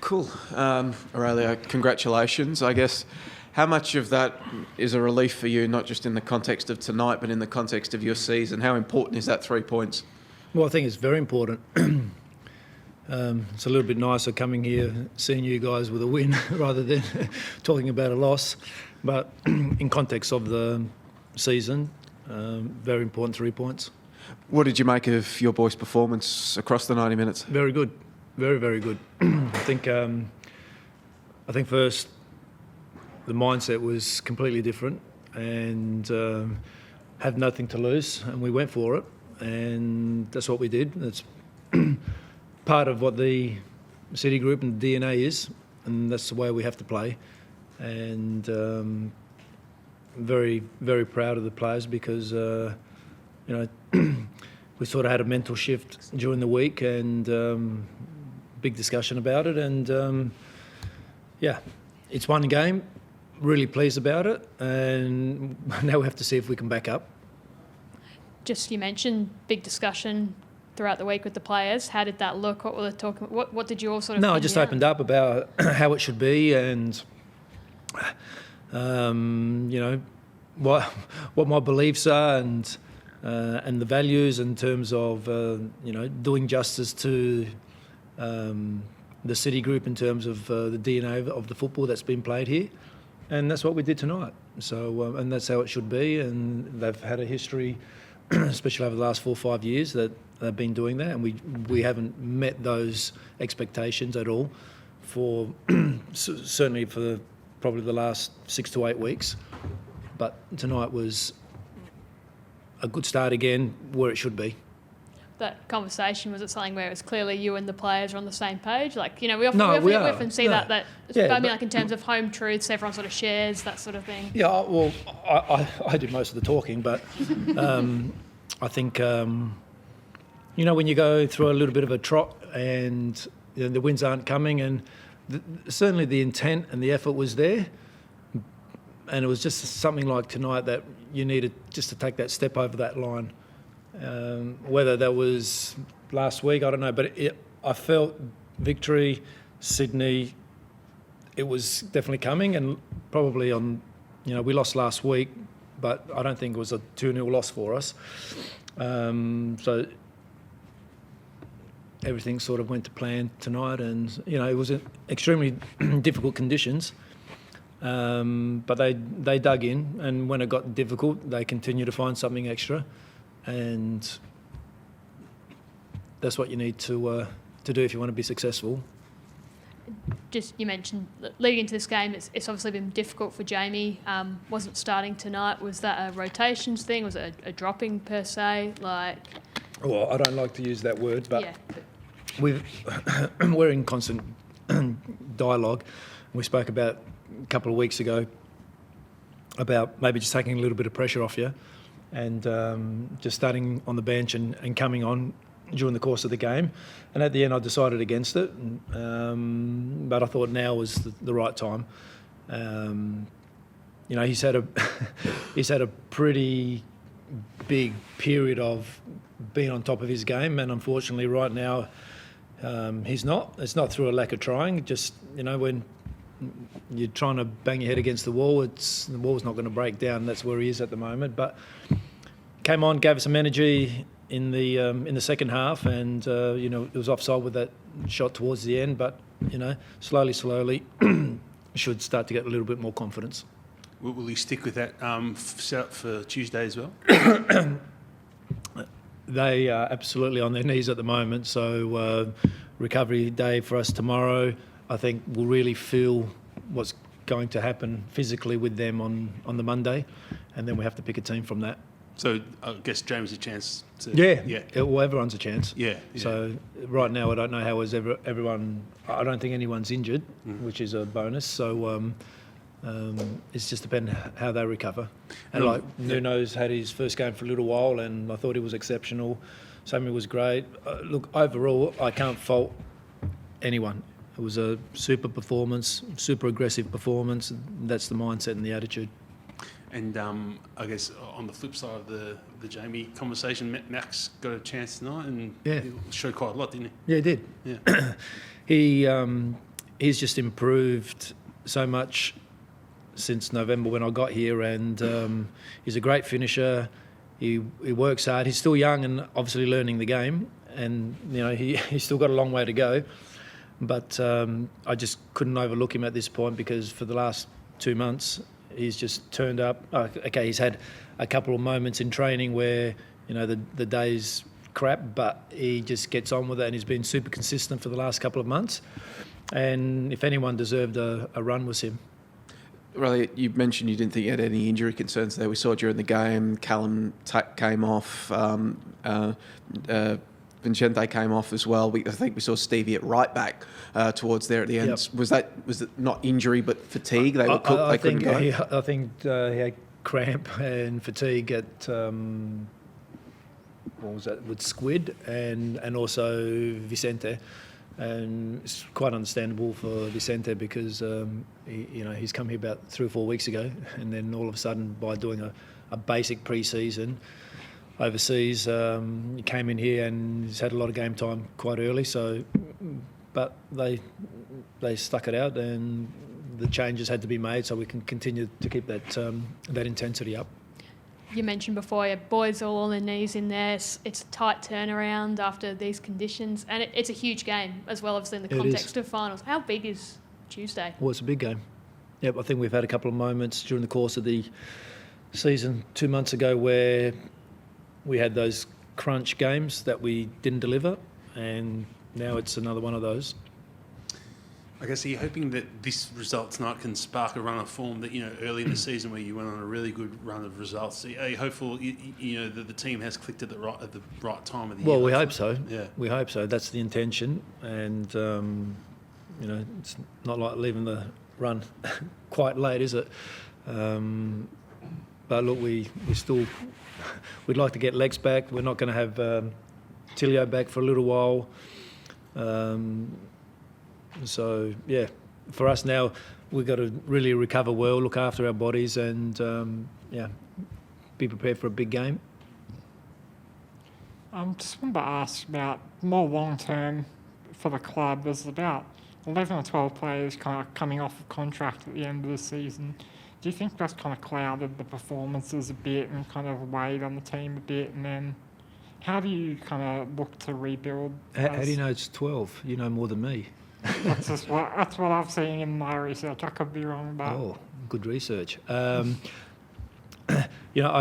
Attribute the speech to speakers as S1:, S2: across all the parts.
S1: Cool. Aurelio, congratulations. I guess, how much of that is a relief for you, not just in the context of tonight, but in the context of your season? How important is that 3 points?
S2: Well, I think it's very important. It's a little bit nicer coming here, seeing you guys with a win rather than talking about a loss. But in context of the season, very important 3 points.
S1: What did you make of your boys' performance across the 90 minutes?
S2: Very good. Very, very good. I think first the mindset was completely different and had nothing to lose, and we went for it, and that's what we did. That's part of what the City Group and the DNA is, and that's the way we have to play. And very, very proud of the players because we sort of had a mental shift during the week and big discussion about it. And it's one game. Really pleased about it, and now we have to see if we can back up.
S3: Just you mentioned big discussion throughout the week with the players. How did that look? What were they talking? What did you all sort of?
S2: No, I just opened up about how it should be, and what my beliefs are, and the values in terms of doing justice to the City Group in terms of the DNA of the football that's been played here. And that's what we did tonight. So, and that's how it should be. And they've had a history, especially over the last 4 or 5 years, that they've been doing that. And we haven't met those expectations at all for certainly for probably the last 6 to 8 weeks. But tonight was a good start again, where it should be.
S3: That conversation, was it something where it was clearly you and the players are on the same page? Like, we often see that like in terms of home truths, everyone sort of shares that sort of thing.
S2: Yeah, well, I did most of the talking, but I think, when you go through a little bit of a trot and the wins aren't coming, and certainly the intent and the effort was there, and it was just something like tonight that you needed just to take that step over that line. Whether that was last week, I don't know, but I felt victory, Sydney, it was definitely coming, and probably we lost last week, but I don't think it was a 2-0 loss for us. So everything sort of went to plan tonight, and, it was extremely difficult conditions, but they dug in, and when it got difficult, they continued to find something extra. And that's what you need to do if you want to be successful.
S3: Just, you mentioned leading into this game, it's obviously been difficult for Jamie. Wasn't starting tonight. Was that a rotations thing? Was it a dropping per se?
S2: Well, I don't like to use that word, but
S3: yeah.
S2: We're in constant dialogue. We spoke about a couple of weeks ago about maybe just taking a little bit of pressure off you, and just starting on the bench and coming on during the course of the game. And at the end, I decided against it, but I thought now was the right time. He's had a pretty big period of being on top of his game, and unfortunately right now he's not. It's not through a lack of trying, just when you're trying to bang your head against the wall, the wall's not going to break down. That's where he is at the moment. But came on, gave us some energy in the second half, and it was offside with that shot towards the end. But slowly, should start to get a little bit more confidence.
S4: Will he stick with that set up for Tuesday as well?
S2: They are absolutely on their knees at the moment. So recovery day for us tomorrow. I think we'll really feel what's going to happen physically with them on the Monday, and then we have to pick a team from that.
S4: So I guess James a chance to...
S2: Yeah. Well, everyone's a chance.
S4: Yeah.
S2: So right now I don't know how is everyone... I don't think anyone's injured, which is a bonus. So it's just depending how they recover. And Nuno's had his first game for a little while, and I thought he was exceptional. Sammy was great. Look, overall, I can't fault anyone. It was a super performance, super aggressive performance. That's the mindset and the attitude.
S4: And I guess on the flip side of the Jamie conversation, Max got a chance tonight and he showed quite a lot, didn't he?
S2: Yeah, he did.
S4: Yeah.
S2: he's just improved so much since November when I got here, and he's a great finisher. He works hard. He's still young and obviously learning the game, and he's still got a long way to go. But I just couldn't overlook him at this point, because for the last 2 months he's just turned up. Okay, he's had a couple of moments in training where the day's crap, but he just gets on with it, and he's been super consistent for the last couple of months. And if anyone deserved a run, was him.
S1: Aurelio, you mentioned you didn't think you had any injury concerns there. We saw during the game, Callum came off, Vicente came off as well. I think we saw Stevie at right back towards there at the end.
S2: Yep.
S1: Was it not injury but fatigue? They were cooked. They couldn't go.
S2: I think he had cramp and fatigue at what was that, with Squid and also Vicente. And it's quite understandable for Vicente, because he's come here about 3 or 4 weeks ago, and then all of a sudden, by doing a basic pre-season overseas, he came in here and he's had a lot of game time quite early. So, but they stuck it out, and the changes had to be made so we can continue to keep that intensity up.
S3: You mentioned before, your boys all on their knees in there. It's a tight turnaround after these conditions, and it's a huge game as well, obviously in the context of finals. How big is Tuesday?
S2: Well, it's a big game. Yep, I think we've had a couple of moments during the course of the season 2 months ago where we had those crunch games that we didn't deliver, and now it's another one of those.
S4: I guess, are you hoping that this result tonight can spark a run of form that, early in the season where you went on a really good run of results? Are you hopeful, that the team has clicked at the right time of the year?
S2: Well, we hope so.
S4: Yeah.
S2: We hope so. That's the intention. And, it's not like leaving the run quite late, is it? But look, we'd like to get Lex back. We're not going to have Tilio back for a little while. So, yeah, for us now, we've got to really recover well, look after our bodies, and, be prepared for a big game.
S5: Just wanted to ask about more long-term for the club. There's about 11 or 12 players kind of coming off of contract at the end of the season. Do you think that's kind of clouded the performances a bit and kind of weighed on the team a bit? And then how do you kind of look to rebuild?
S2: How do you know it's 12? You know more than me.
S5: That's what I've seen in my research. I could be wrong, but...
S2: Oh, good research. I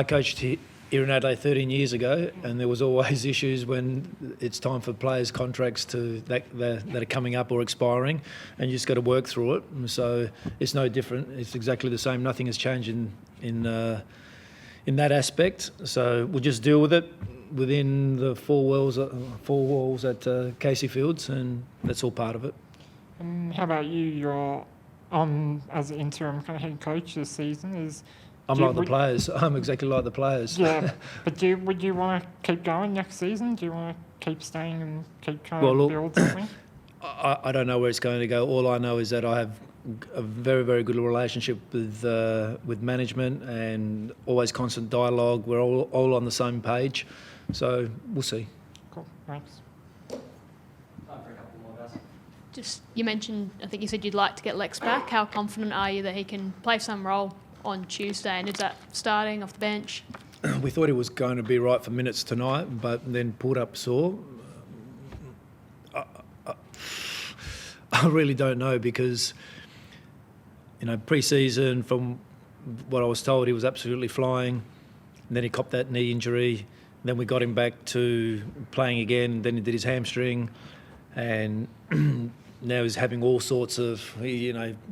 S2: coached here in Adelaide 13 years ago, and there was always issues when it's time for players' contracts that are coming up or expiring, and you just got to work through it. And so it's no different. It's exactly the same. Nothing has changed in that aspect. So we'll just deal with it within the four walls at Casey Fields, and that's all part of it.
S5: And how about you? You're on as an interim kind of head coach this season.
S2: I'm like the players. I'm exactly like the players.
S5: Yeah, but would you want to keep going next season? Do you want to keep staying and keep trying to build something?
S2: I don't know where it's going to go. All I know is that I have a very, very good relationship with management, and always constant dialogue. We're all on the same page, so we'll see.
S5: Cool, thanks.
S3: Just, you mentioned, I think you said you'd like to get Lex back. How confident are you that he can play some role on Tuesday? And is that starting off the bench?
S2: We thought he was going to be right for minutes tonight, but then pulled up sore. I really don't know, because, pre-season, from what I was told, he was absolutely flying. And then he copped that knee injury. Then we got him back to playing again. Then he did his hamstring. And now he's having all sorts of,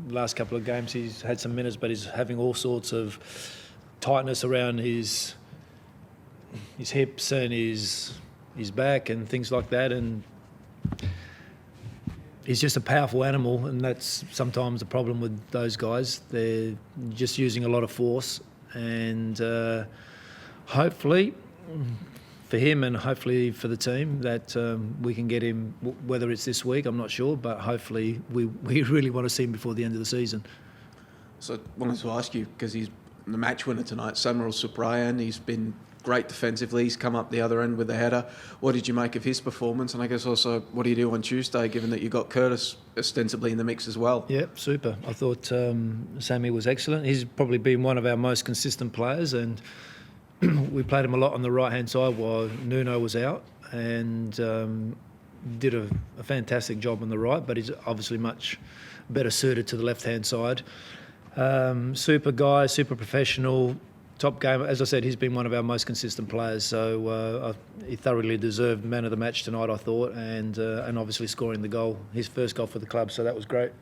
S2: last couple of games he's had some minutes, but he's having all sorts of tightness around his hips and his back and things like that. And he's just a powerful animal, and that's sometimes the problem with those guys. They're just using a lot of force, and hopefully for him and hopefully for the team that we can get him, whether it's this week, I'm not sure, but hopefully we really want to see him before the end of the season.
S1: So I wanted to ask you, because he's the match winner tonight, Samuel Suprayan, he's been great defensively. He's come up the other end with the header. What did you make of his performance? And I guess also, what do you do on Tuesday, given that you got Curtis ostensibly in the mix as well?
S2: Yep, super. I thought Sammy was excellent. He's probably been one of our most consistent players, and we played him a lot on the right-hand side while Nuno was out, and did a fantastic job on the right, but he's obviously much better suited to the left-hand side. Super guy, super professional, top game. As I said, he's been one of our most consistent players, so he thoroughly deserved man of the match tonight, I thought, and obviously scoring the goal, his first goal for the club, so that was great.